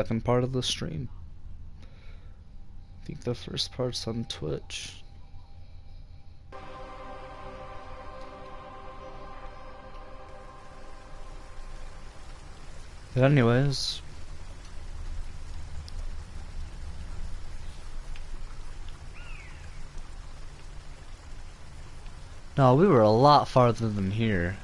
second part of the stream. I think the first part's on Twitch. But anyways, no, we were a lot farther than here.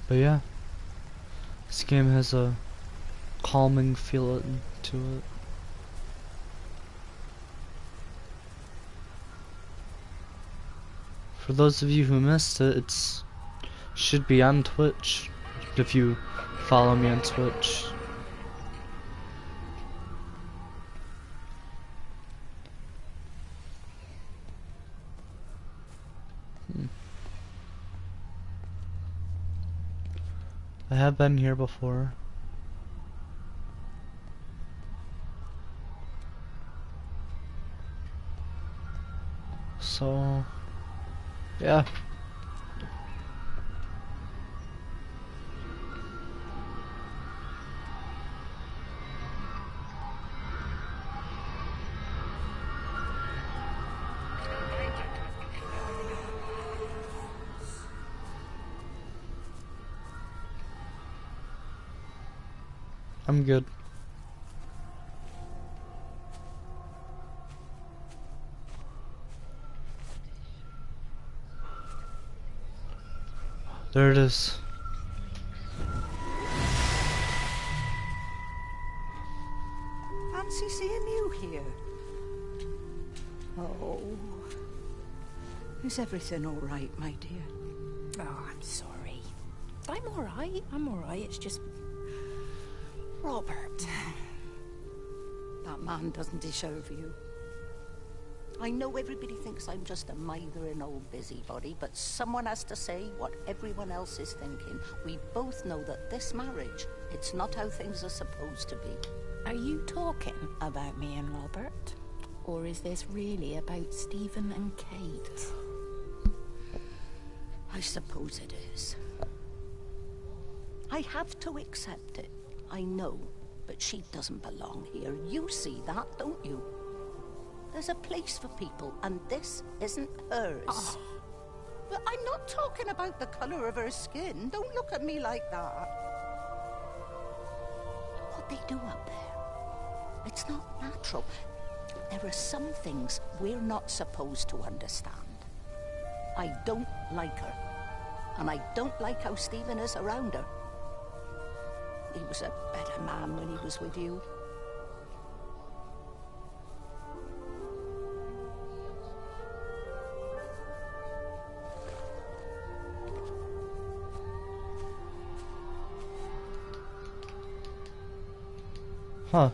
But yeah, this game has a calming feel to it. For those of you who missed it, it should be on Twitch if you follow me on Twitch. I have been here before. So, yeah. I'm good. There it is. Fancy seeing you here. Oh. Is everything all right, my dear? Oh, I'm sorry. I'm all right. It's just... Robert. That man doesn't deserve you. I know everybody thinks I'm just a mithering old busybody, but someone has to say what everyone else is thinking. We both know that this marriage, it's not how things are supposed to be. Are you talking about me and Robert? Or is this really about Stephen and Kate? I suppose it is. I have to accept it. I know, but she doesn't belong here. You see that, don't you? There's a place for people, and this isn't hers. Oh. But I'm not talking about the color of her skin. Don't look at me like that. What they do up there, it's not natural. There are some things we're not supposed to understand. I don't like her, and I don't like how Stephen is around her. He was a better man when he was with you. Huh.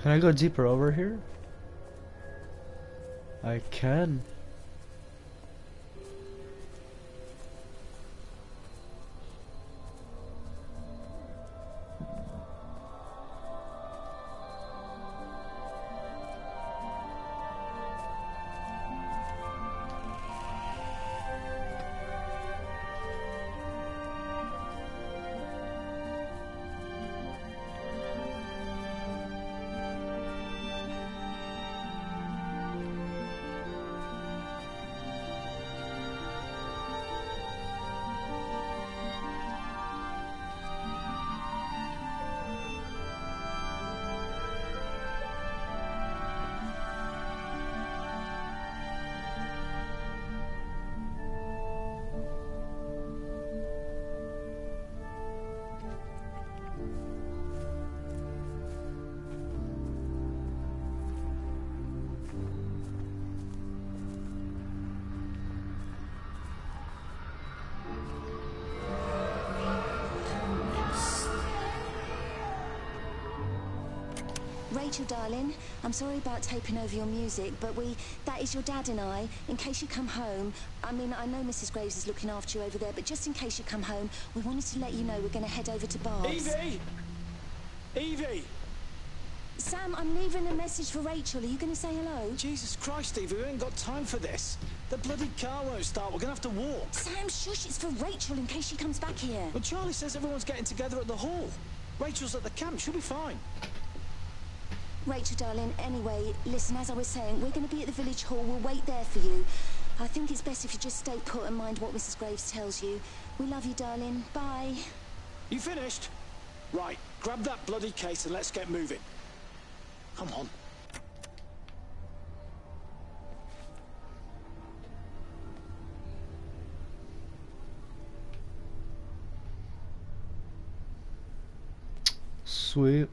Can I go deeper over here? I can. Rachel, darling, I'm sorry about taping over your music, but that is your dad and I. In case you come home, I mean, I know Mrs. Graves is looking after you over there, but just in case you come home, we wanted to let you know we're going to head over to Barb's. Evie! Evie! Sam, I'm leaving a message for Rachel. Are you going to say hello? Jesus Christ, Evie, we ain't got time for this. The bloody car won't start. We're going to have to walk. Sam, shush, it's for Rachel in case she comes back here. Well, Charlie says everyone's getting together at the hall. Rachel's at the camp. She'll be fine. Rachel, darling, anyway, listen, as I was saying, we're going to be at the village hall. We'll wait there for you. I think it's best if you just stay put and mind what Mrs. Graves tells you. We love you, darling. Bye. You finished? Right, grab that bloody case and let's get moving. Come on. Sweet.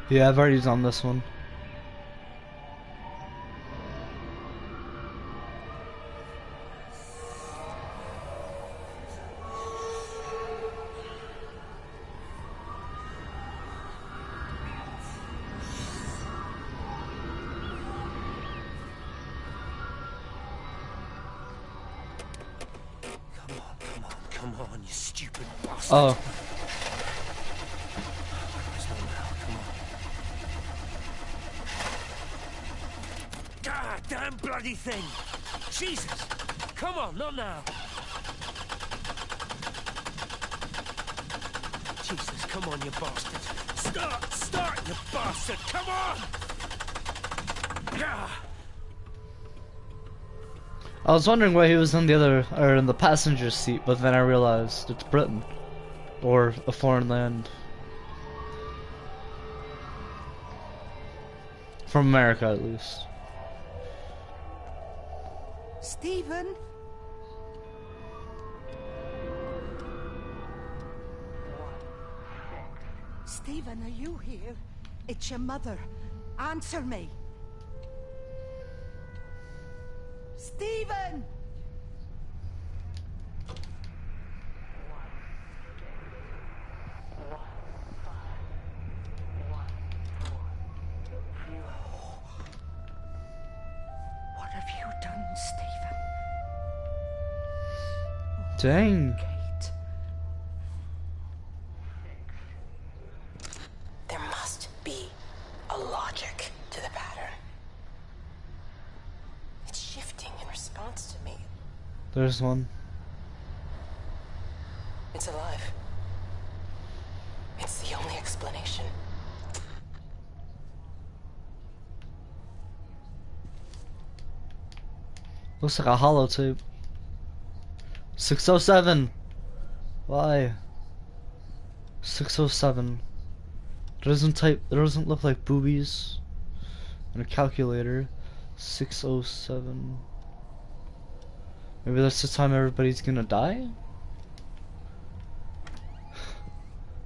Yeah, I've already done this one. Come on, you stupid bastard. Oh. God damn bloody thing! Jesus! Come on, not now! Jesus, come on, you bastard! Start, you bastard! Come on! Ah. I was wondering why he was in the passenger seat, but then I realized it's Britain. Or a foreign land. From America, at least. Stephen? Stephen, are you here? It's your mother. Answer me. Stephen! What have you done, Stephen? Dang. Kate. There must be a logic to the pattern. It's shifting in response to me. There's one. It's alive. It's the only explanation. Looks like a holotape. 607. Why? 607. It doesn't look like boobies. And a calculator. 607. Maybe that's the time everybody's gonna die?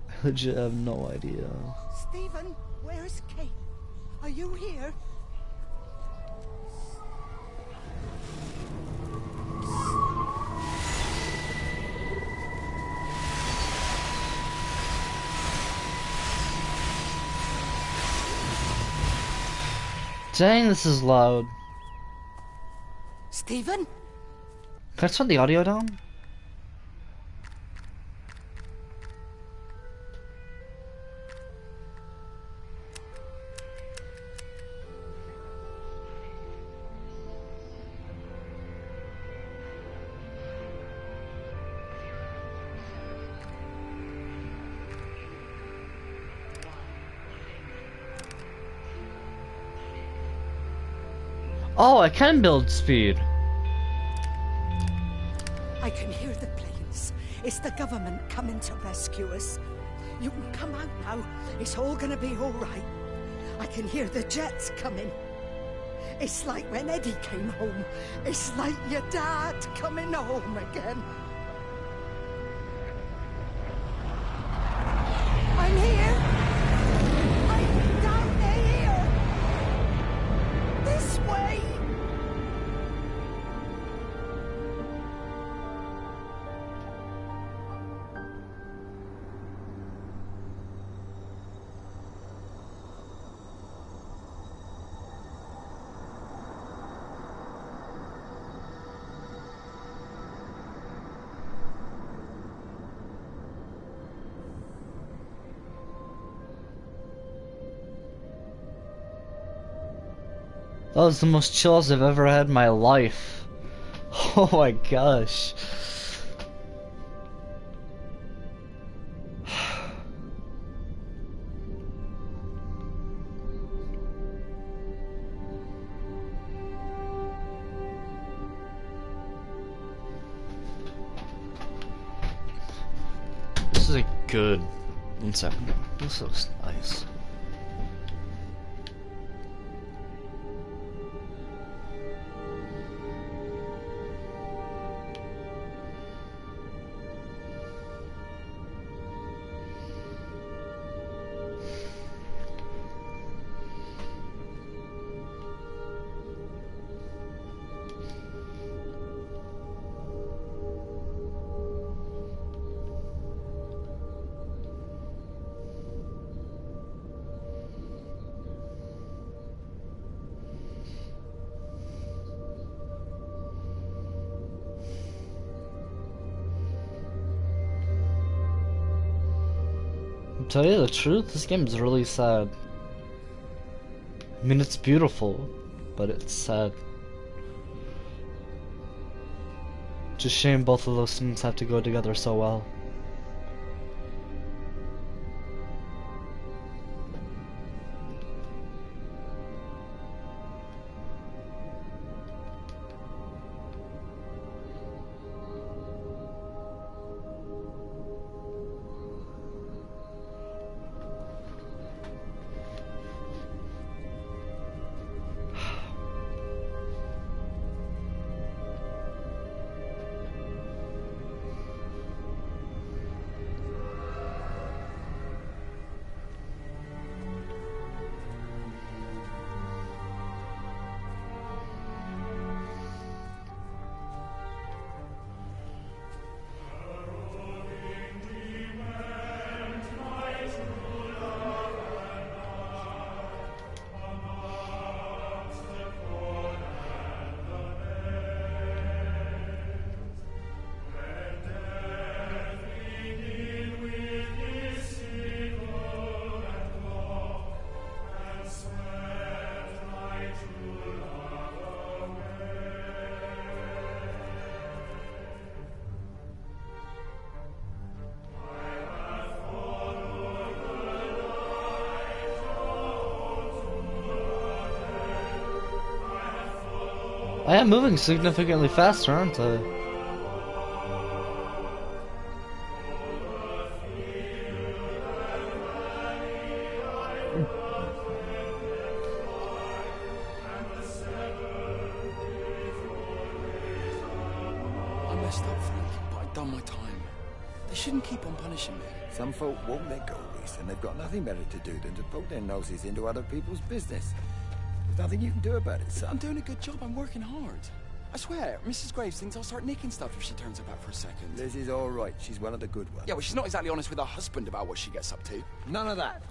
I legit have no idea. Stephen, where is Kate? Are you here? Dang, this is loud. Stephen? Can I turn the audio down? Oh, I can build speed. I can hear the planes. It's the government coming to rescue us. You can come out now. It's all gonna be all right. I can hear the jets coming. It's like when Eddie came home. It's like your dad coming home again. I'm here. I'm down here. This way. That was the most chills I've ever had in my life. Oh my gosh. This is a good. One second. This looks nice. To tell you the truth, this game is really sad. I mean, it's beautiful, but it's sad. Just shame both of those things have to go together so well. I am moving significantly faster, aren't I? I messed up, Frank, but I've done my time. They shouldn't keep on punishing me. Some folk won't let go, Reese, and they've got nothing better to do than to poke their noses into other people's business. There's nothing you can do about it, son. I'm doing a good job. I'm working hard. I swear, Mrs. Graves thinks I'll start nicking stuff if she turns her back for a second. Liz is all right. She's one of the good ones. Yeah, well, she's not exactly honest with her husband about what she gets up to. None of that.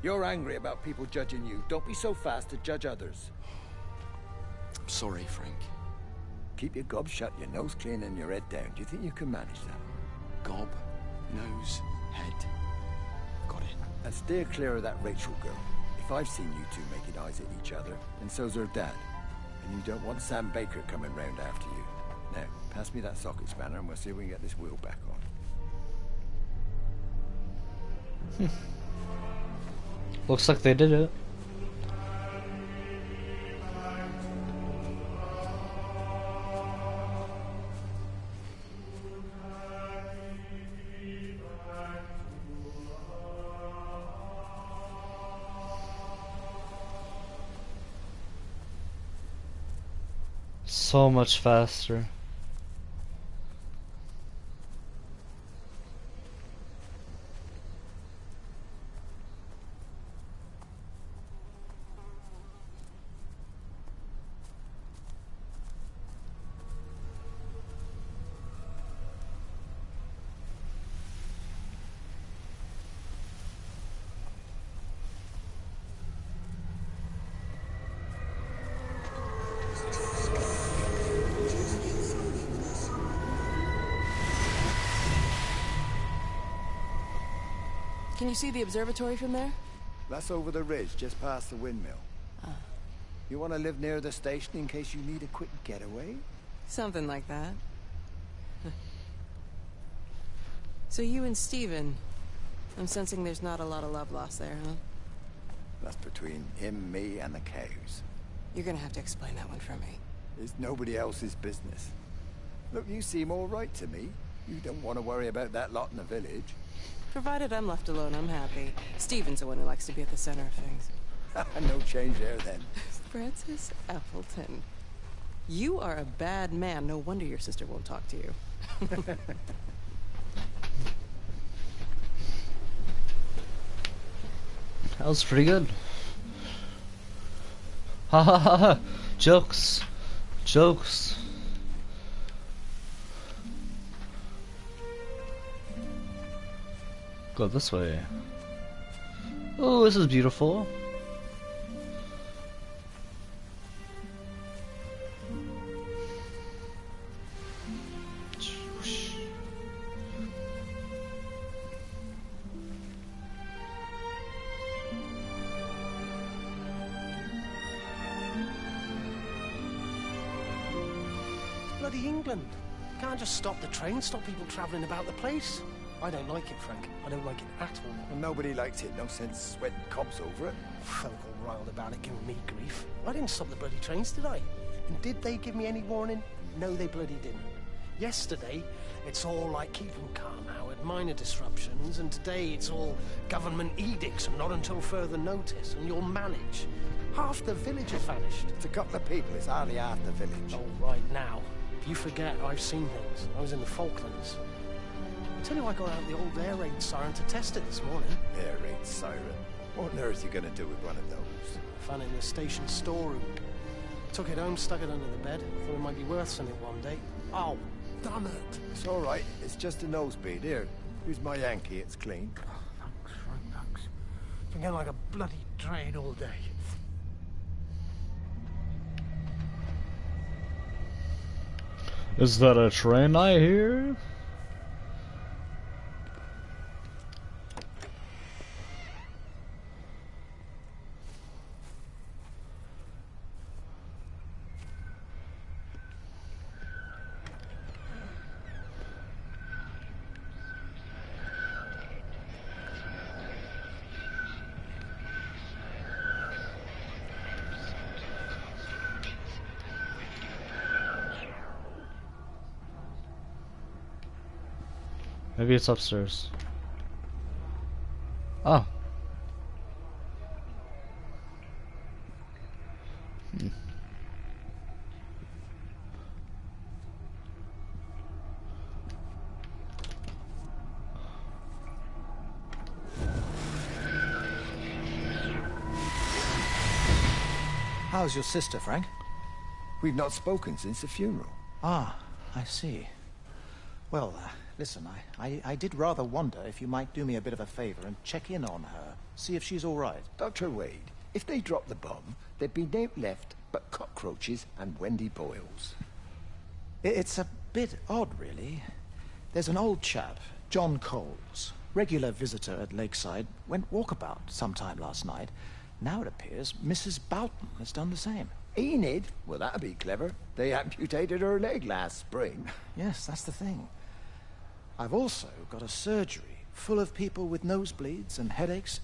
You're angry about people judging you. Don't be so fast to judge others. I'm sorry, Frank. Keep your gob shut, your nose clean, and your head down. Do you think you can manage that? Gob, nose, head. Got it. And steer clear of that Rachel girl. If I've seen you two making eyes at each other, then so's her dad. And you don't want Sam Baker coming round after you. Now, pass me that socket spanner and we'll see if we can get this wheel back on. Looks like they did it. so much faster. Can you see the observatory from there? That's over the ridge, just past the windmill. Ah. You want to live near the station in case you need a quick getaway? Something like that. So you and Stephen, I'm sensing there's not a lot of love lost there, huh? That's between him, me, and the cows. You're gonna have to explain that one for me. It's nobody else's business. Look, you seem all right to me. You don't want to worry about that lot in the village. Provided I'm left alone, I'm happy. Stephen's the one who likes to be at the center of things. No change there, then. Francis Appleton. You are a bad man. No wonder your sister won't talk to you. That was pretty good. Ha ha ha ha! Jokes! Jokes! Go this way. Oh, this is beautiful. Bloody England. Can't just stop the train, stop people travelling about the place. I don't like it, Frank. I don't like it at all. Well, nobody likes it. No sense sweating cops over it. Folk all riled about it, giving me grief. I didn't stop the bloody trains, did I? And did they give me any warning? No, they bloody didn't. Yesterday, it's all like keep 'em calm, Howard, minor disruptions, and today it's all government edicts and not until further notice, and you'll manage. Half the village have vanished. It's a couple of people. It's hardly half the village. Oh, right now. You forget I've seen things. I was in the Falklands. Tell you, I got out the old air raid siren to test it this morning. Air raid siren? What on earth are you going to do with one of those? I found it in the station storeroom. Took it home, stuck it under the bed. Thought it might be worth something one day. Oh, damn it. It's all right. It's just a nosebleed. Here, here's my Yankee. It's clean. Oh, thanks, Frank, thanks. Been getting like a bloody train all day. Is that a train I hear? Maybe it's upstairs. Oh. How's your sister, Frank? We've not spoken since the funeral. Ah, I see. Well, listen, I did rather wonder if you might do me a bit of a favor and check in on her, see if she's all right. Dr. Wade, if they dropped the bomb, there'd be no left but cockroaches and Wendy Boyles. It's a bit odd, really. There's an old chap, John Coles, regular visitor at Lakeside, went walkabout sometime last night. Now it appears Mrs. Boughton has done the same. Enid? Well, that'd be clever. They amputated her leg last spring. Yes, that's the thing. I've also got a surgery full of people with nosebleeds and headaches.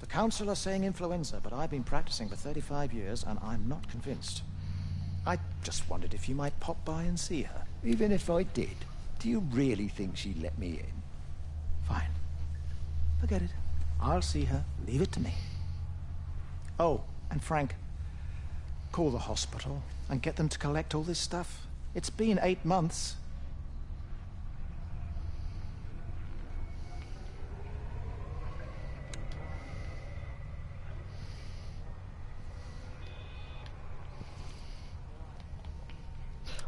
The council are saying influenza, but I've been practicing for 35 years and I'm not convinced. I just wondered if you might pop by and see her. Even if I did, do you really think she'd let me in? Fine. Forget it. I'll see her. Leave it to me. Oh, and Frank, Call the hospital and get them to collect all this stuff. It's been 8 months.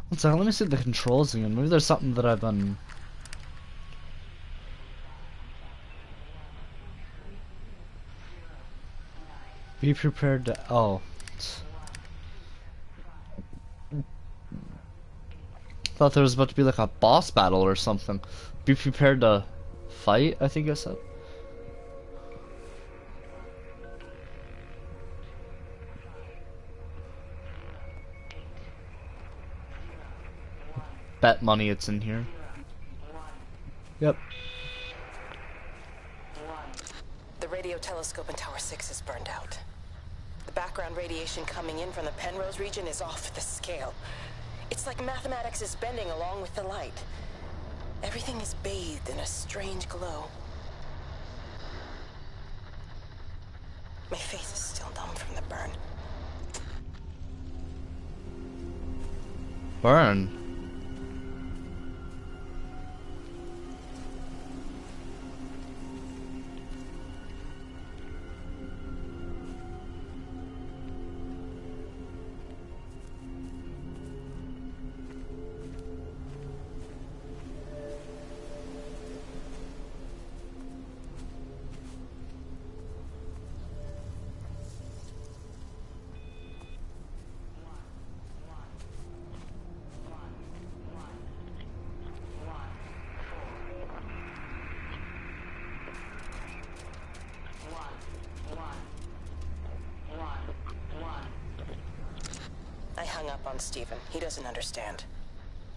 One second, let me see the controls again. Maybe there's something that I've been... Be prepared to... Oh. Thought there was about to be like a boss battle or something. Be prepared to fight, I think I said. Bet money it's in here. Yep. The radio telescope in Tower 6 is burned out. The background radiation coming in from the Penrose region is off the scale. It's like mathematics is bending along with the light. Everything is bathed in a strange glow. My face is still numb from the burn. Burn? I hung up on Stephen. He doesn't understand.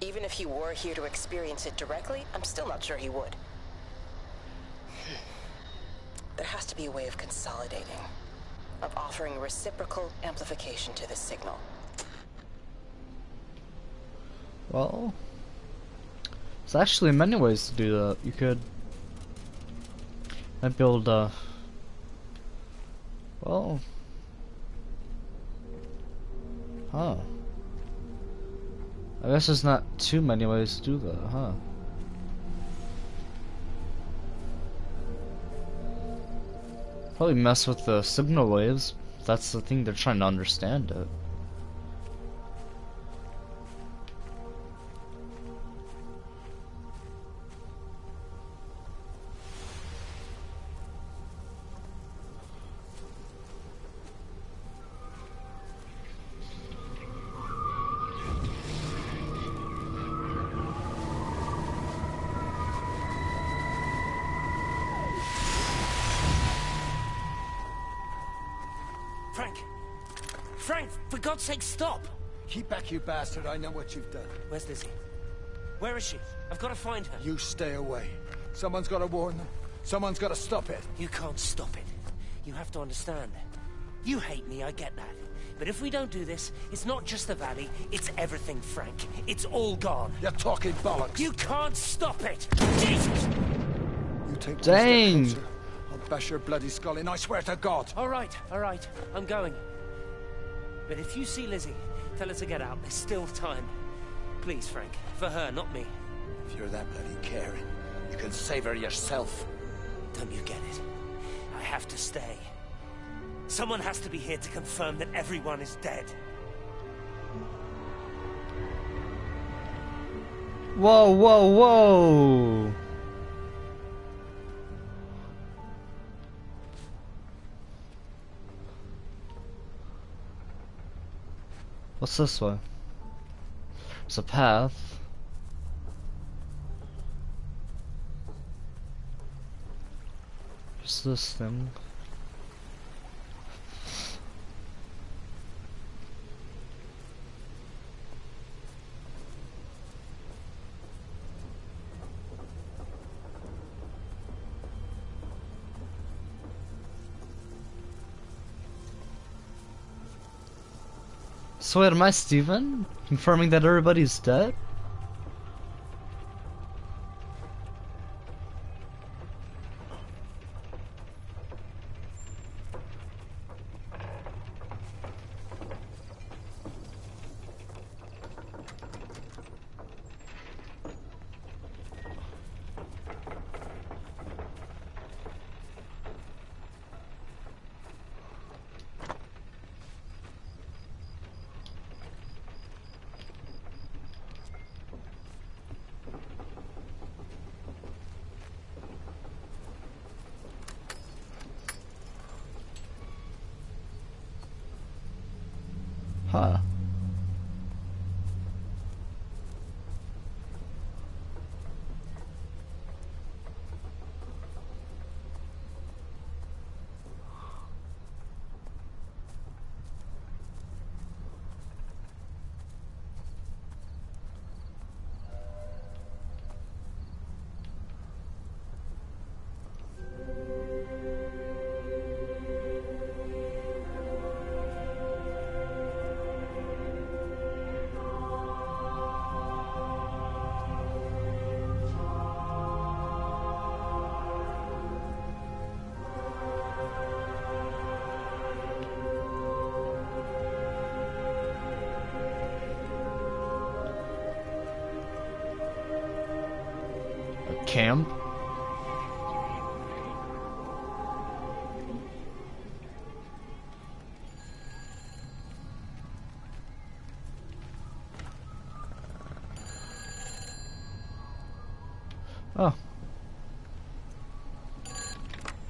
Even if he were here to experience it directly, I'm still not sure he would. There has to be a way of consolidating, of offering reciprocal amplification to this signal. Well, there's actually many ways to do that. You could build well, huh. I guess there's not too many ways to do that, huh? Probably mess with the signal waves. That's the thing, they're trying to understand it. Frank, for God's sake, stop! Keep back, you bastard. I know what you've done. Where's Lizzie? Where is she? I've got to find her. You stay away. Someone's got to warn them. Someone's got to stop it. You can't stop it. You have to understand. You hate me, I get that. But if we don't do this, it's not just the valley, it's everything, Frank. It's all gone. You're talking bollocks. You can't stop it! Jesus! You take Dang. one step closer, I'll bash your bloody skull in, I swear to God. All right, I'm going. But if you see Lizzie, tell her to get out. There's still time. Please, Frank. For her, not me. If you're that bloody caring, you can save her yourself. Don't you get it? I have to stay. Someone has to be here to confirm that everyone is dead. Whoa, whoa, whoa! What's this way? It's a path. What's this thing? So wait, am I Steven? Confirming that everybody's dead? Huh. Camp? Oh.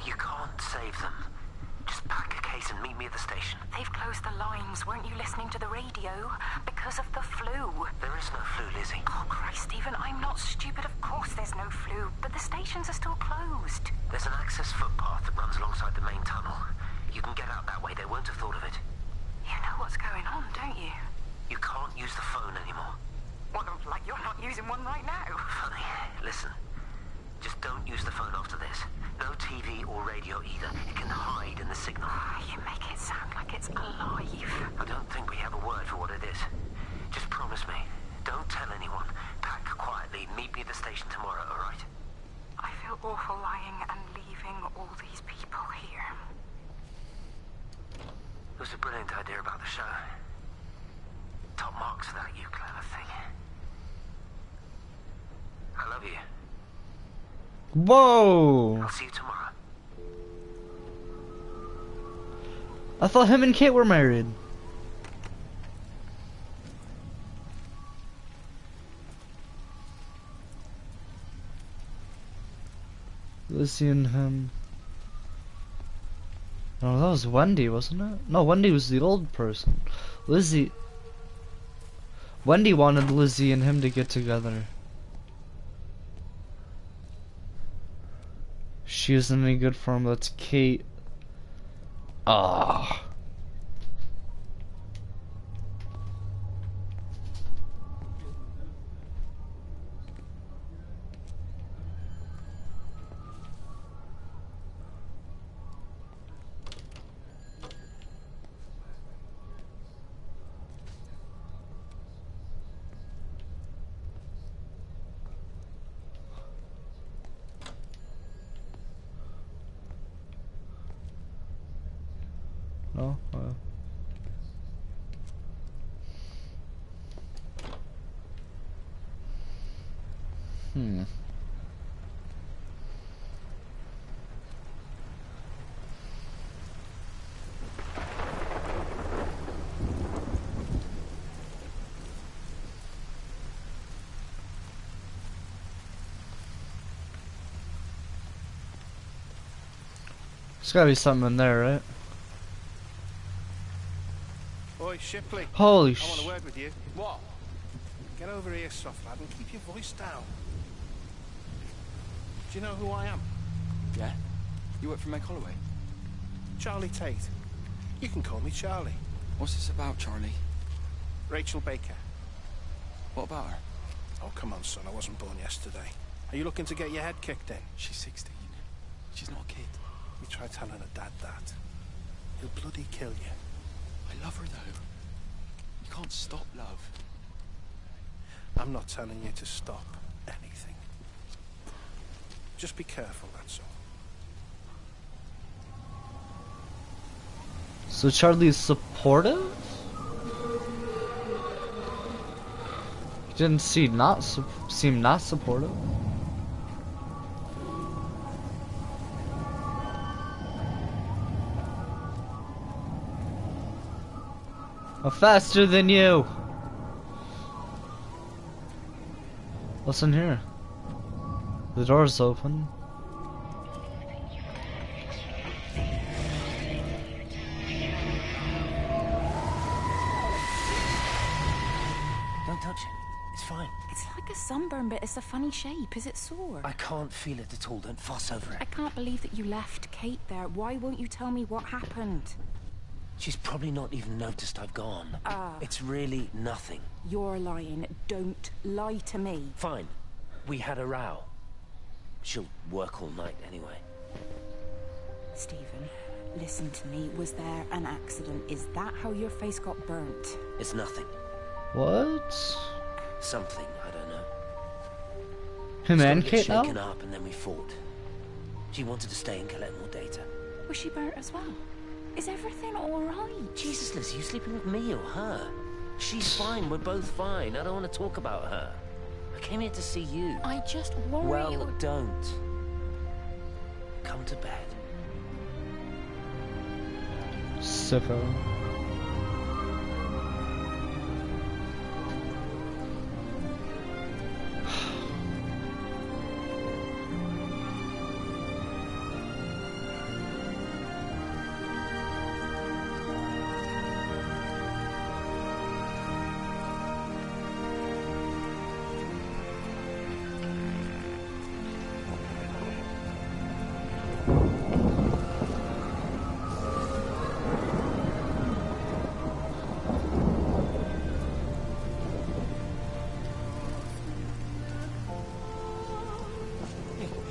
You can't save them. Just pack a case and meet me at the station. They've closed the lines. Weren't you listening to the radio? Because of the flu. There is no flu, Lizzie. Oh, Christ, Stephen, I'm not stupid. Of course there's no flu. But the stations are still closed. There's an access footpath that runs alongside the main tunnel. You can get out that way. They won't have thought of it. You know what's going on, don't you? You can't use the phone anymore. Well, like you're not using one right now. Funny. Listen. Just don't use the phone after this. No TV or radio either. It can hide in the signal. You make it sound like it's alive. I don't think we have a word for what it is. Just promise me. Don't tell anyone. Pack quietly. Meet me at the station tomorrow, alright? I feel awful lying and leaving all these people here. It was a brilliant idea about the show. Top marks for that, you clever thing. I love you. Whoa! I'll see you tomorrow. I thought him and Kate were married. Lizzie and him. No, that was Wendy, wasn't it? No, Wendy was the old person. Lizzie. Wendy wanted Lizzie and him to get together. She isn't any good for him. That's Kate. Ah. No? There's gotta be something in there, right? Oi, Shipley. Holy I want to word with you. What? Get over here, soft lad, and keep your voice down. Do you know who I am? Yeah? You work for Meg Holloway? Charlie Tate. You can call me Charlie. What's this about, Charlie? Rachel Baker. What about her? Oh, come on, son. I wasn't born yesterday. Are you looking to get your head kicked in? She's 16. She's not a kid. You try telling her dad that. He'll bloody kill you. I love her, though. You can't stop love. I'm not telling you to stop anything. Just be careful, that's all. So Charlie is supportive? He didn't seem not supportive. I'm faster than you. What's in here? The door's open. touch it. It's fine. It's like a sunburn, but it's a funny shape. Is it sore? I can't feel it at all. Don't fuss over it. I can't believe that you left Kate there. Why won't you tell me what happened? She's probably not even noticed I've gone. Ah. It's really nothing. You're lying. Don't lie to me. Fine. We had a row. She'll work all night anyway. Stephen, listen to me. Was there an accident? Is that how your face got burnt? It's nothing. What? Something, I don't know. Him and Kate Kate now? shaken up and then we fought. She wanted to stay and collect more data. Was she burnt as well? Is everything all right? Jesus, Liz, are you sleeping with me or her? She's fine. We're both fine. I don't want to talk about her. I came here to see you. I just worry. Well, don't. Come to bed. Sicko.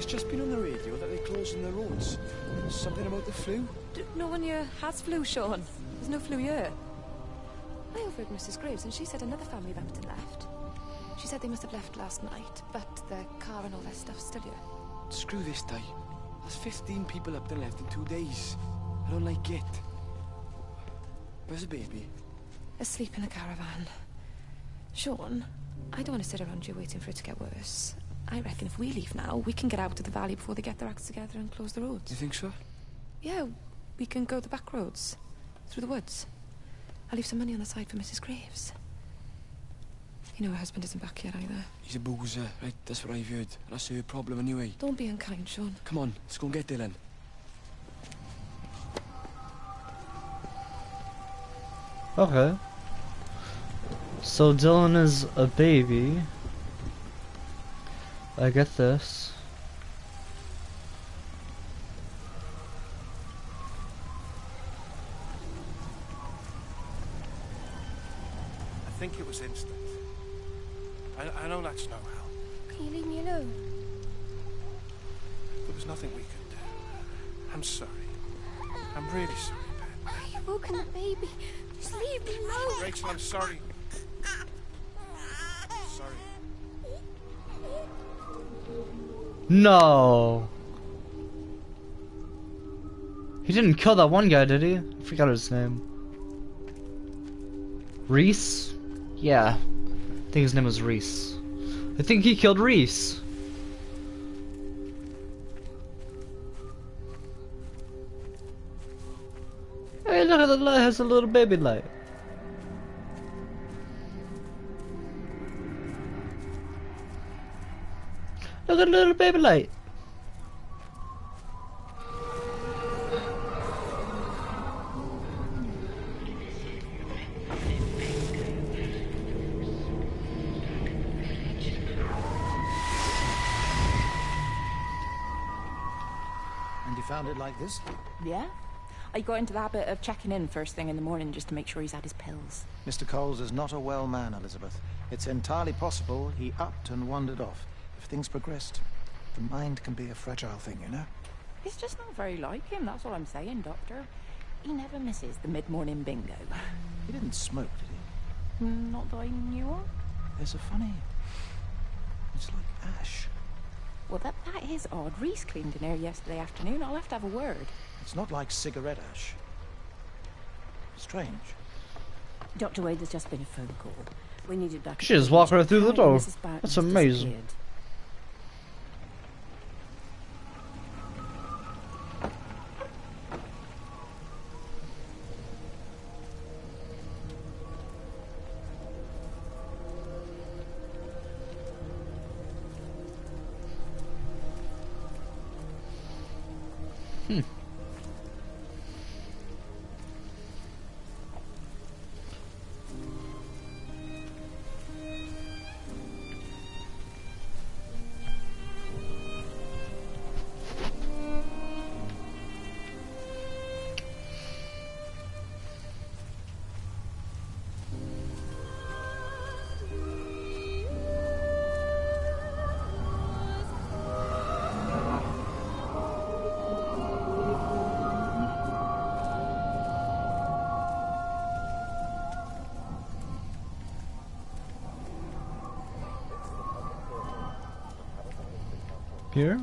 Just been on the radio that they're closing the roads. Something about the flu? No one here has flu, Sean. There's no flu here. I overheard Mrs. Graves, and she said another family of Upton left. She said they must have left last night, but their car and all their stuff's still here. Screw this day. There's 15 people Upton left in 2 days. I don't like it. Where's the baby? Asleep in the caravan. Sean, I don't want to sit around here waiting for it to get worse. I reckon if we leave now, we can get out of the valley before they get their acts together and close the roads. You think so? Yeah, we can go the back roads, through the woods. I'll leave some money on the side for Mrs. Graves. You know her husband isn't back yet either. He's a boozer, right? That's what I've heard. That's her problem anyway. Don't be unkind, Sean. Come on, let's go and get Dylan. Okay. So Dylan is a baby. I get this. I think it was instant. I know that's no help. Can you leave me alone? There was nothing we could do. I'm sorry. I'm really sorry, Pat. You've woken the baby. Just leave me alone. Rachel, I'm sorry. Sorry. No. He didn't kill that one guy, did he? I forgot his name. Reese? Yeah. I think his name was Reese. I think he killed Reese. Hey, look at the light. It has a little baby light. Look at the little baby light. And you found it like this? Yeah. I got into the habit of checking in first thing in the morning just to make sure he's had his pills. Mr. Coles is not a well man, Elizabeth. It's entirely possible he upped and wandered off. If things progressed, the mind can be a fragile thing, you know? It's just not very like him, that's all I'm saying, Doctor. He never misses the mid-morning bingo. He didn't smoke, did he? Not that I knew of. There's a funny... It's like ash. Well, that is odd. Reese cleaned in here yesterday afternoon. I'll have to have a word. It's not like cigarette ash. Strange. Dr. Wade, there's just been a phone call. We need you back. She just walked right through the door. That's amazing. Here?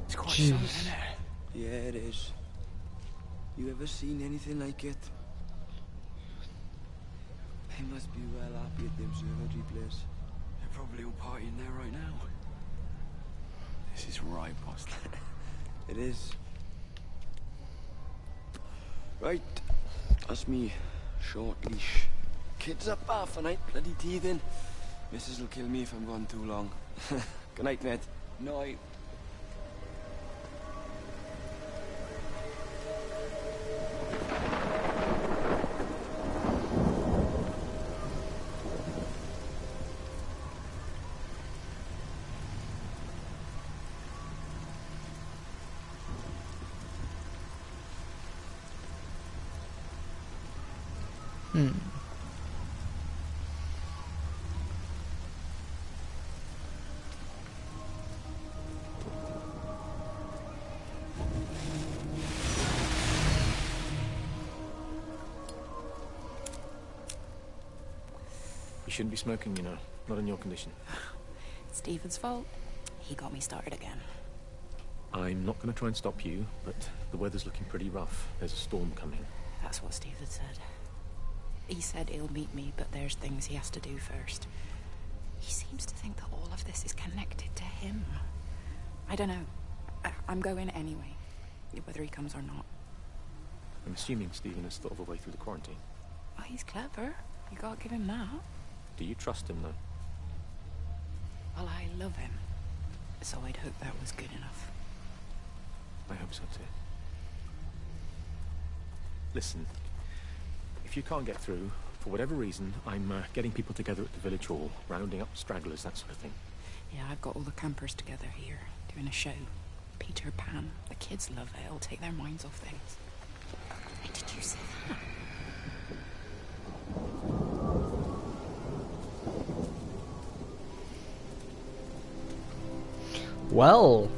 It's quite Jeez. something, isn't it? Yeah, it is. You ever seen anything like it? They must be well happy at the observatory place. They're probably all partying there right now. This is right, boss. It is. Right, that's me. Short leash. Kids up half a night, bloody teething. Missus will kill me if I'm gone too long. Good night, mate. Night. You shouldn't be smoking, you know. Not in your condition. It's Stephen's fault. He got me started again. I'm not going to try and stop you, but the weather's looking pretty rough. There's a storm coming. That's what Stephen said. He said he'll meet me, but there's things he has to do first. He seems to think that all of this is connected to him. I don't know. I'm going anyway, whether he comes or not. I'm assuming Stephen has thought of a way through the quarantine. Oh, he's clever. You gotta give him that. Do you trust him, though? Well, I love him. So I'd hope that was good enough. I hope so, too. Listen, if you can't get through, for whatever reason, I'm getting people together at the village hall, rounding up stragglers, that sort of thing. Yeah, I've got all the campers together here, doing a show. Peter Pan. The kids love it. It'll take their minds off things. Hey, did you see that? Well.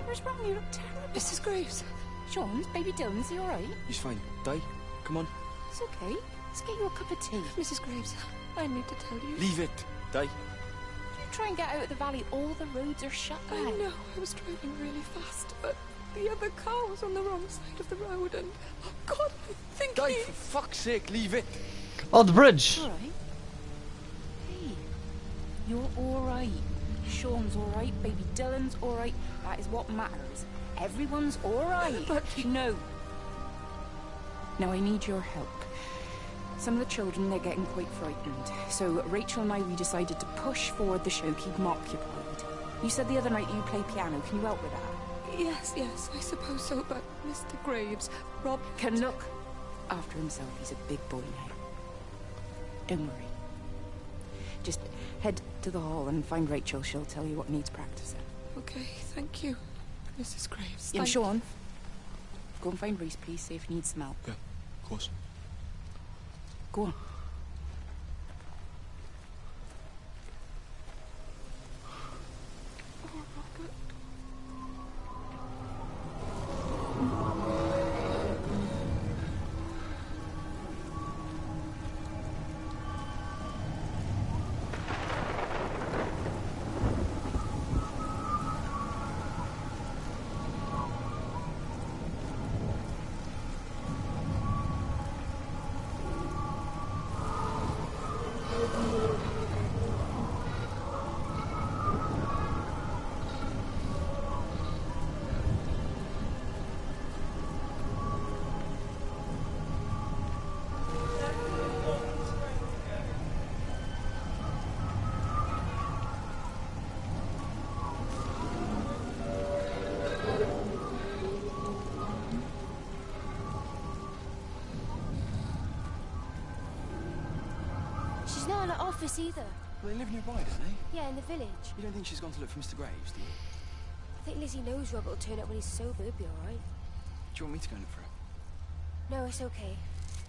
What's wrong? You look terrible. Mrs. Graves. Sean, baby Dylan, is he alright? He's fine. Di, come on. It's okay. Let's get you a cup of tea. Mrs. Graves, I need to tell you. Leave it, Di. You try and get out of the valley. All the roads are shut I now. know, I was driving really fast, but the other car was on the wrong side of the road and... Oh, God, I think Di, for fuck's sake, leave it. Oh, the bridge. All right. Hey, you're all right. Sean's all right. Baby Dylan's all right. That is what matters. Everyone's all right. But no. Now I need your help. Some of the children, they're getting quite frightened. So Rachel and I, we decided to push forward the show, keep them occupied. You said the other night you play piano. Can you help with that? Yes, I suppose so, but Mr. Graves, Rob... Can look after himself. He's a big boy now. Don't worry. Just head to the hall and find Rachel. She'll tell you what needs practicing. Okay, thank you, Mrs. Graves. And Sean, go and find Reese, please, see if he needs some help. Yeah, of course. Go on. She's not in the office either. Well, they live nearby, don't they? Yeah, in the village. You don't think she's gone to look for Mr. Graves, do you? I think Lizzie knows Robert will turn up when he's sober. He'll be all right. you want me to go look for her? No, it's okay.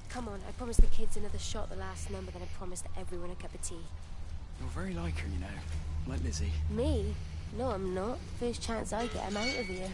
Come on, I promised the kids another shot the last number, then I promised everyone a cup of tea. You're very like her, you know. Like Lizzie. Me? No, I'm not. First chance I get, I'm out of here.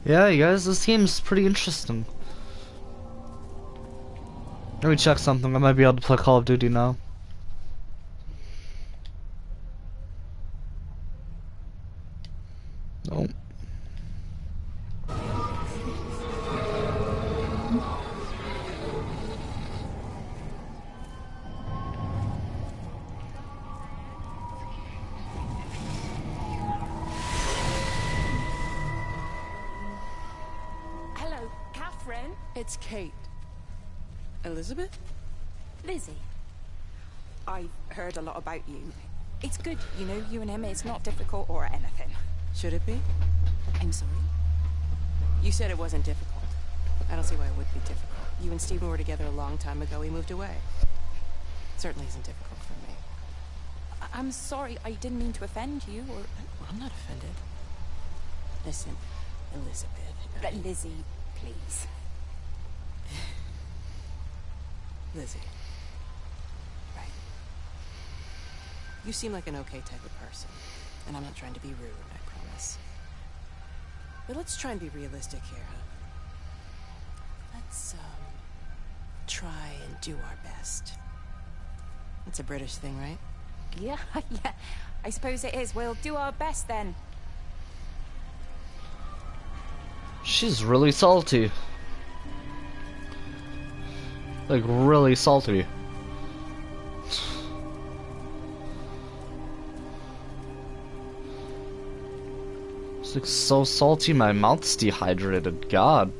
Yeah, you guys, this game's pretty interesting. Let me check something. I might be able to play Call of Duty now. Nope. It's Kate. Elizabeth? Lizzie. I've heard a lot about you. It's good, you know, you and him, it's not difficult or anything. Should it be? I'm sorry? You said it wasn't difficult. I don't see why it would be difficult. You and Stephen were together a long time ago. He moved away. It certainly isn't difficult for me. I'm sorry, I didn't mean to offend you, or... Well, I'm not offended. Listen, Elizabeth... Lizzie, please. Lizzie. Right. You seem like an okay type of person. And I'm not trying to be rude, I promise. But let's try and be realistic here, huh? Let's, try and do our best. That's a British thing, right? Yeah, yeah. I suppose it is. We'll do our best then. She's really salty. Like, really salty. It's like so salty, my mouth's dehydrated. God.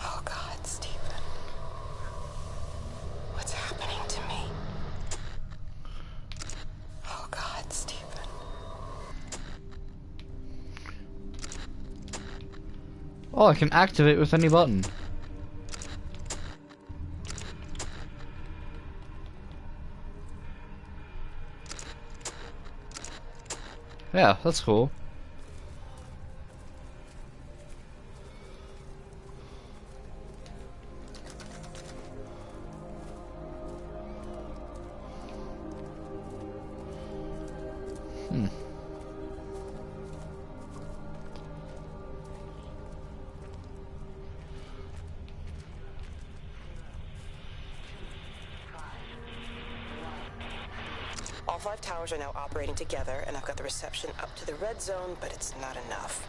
Oh God, Stephen. What's happening to me? Oh God, Stephen. Oh, I can activate with any button. Yeah, that's cool. All 5 towers are now operating together, and I've got the reception up to the red zone, but it's not enough.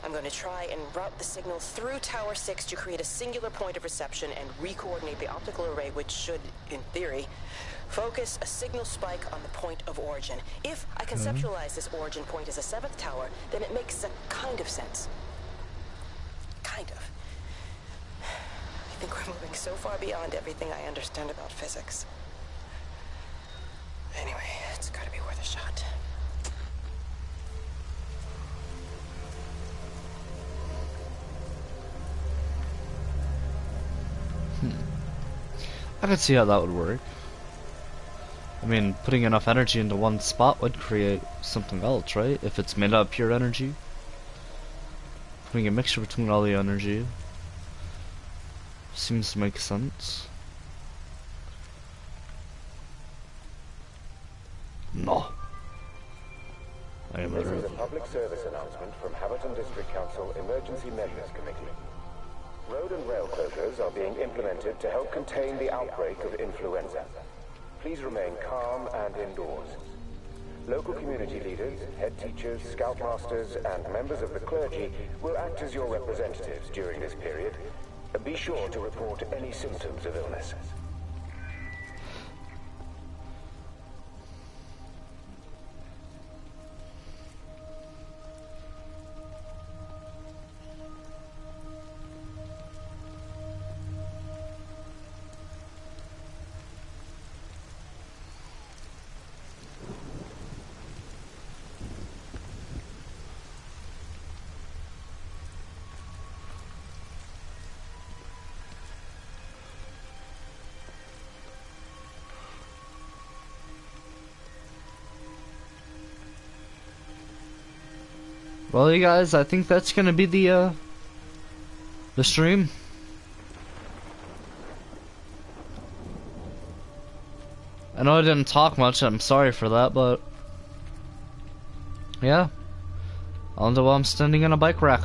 I'm going to try and route the signal through Tower 6 to create a singular point of reception and re-coordinate the optical array, which should, in theory, focus a signal spike on the point of origin. If I conceptualize this origin point as a 7th tower, then it makes a kind of sense. Kind of. I think we're moving so far beyond everything I understand about physics. Anyway, it's gotta be worth a shot. I could see how that would work. I mean, putting enough energy into one spot would create something else, right? If it's made out of pure energy. Putting a mixture between all the energy. Seems to make sense. No. I am This is a public service announcement from Haverton District Council Emergency Measures Committee. Road and rail closures are being implemented to help contain the outbreak of influenza. Please remain calm and indoors. Local community leaders, head teachers, scoutmasters, and members of the clergy will act as your representatives during this period. Be sure to report any symptoms of illness. Well, you guys, I think that's gonna be the stream. I know I didn't talk much, I'm sorry for that, but yeah. I'll do while I'm standing in a bike rack.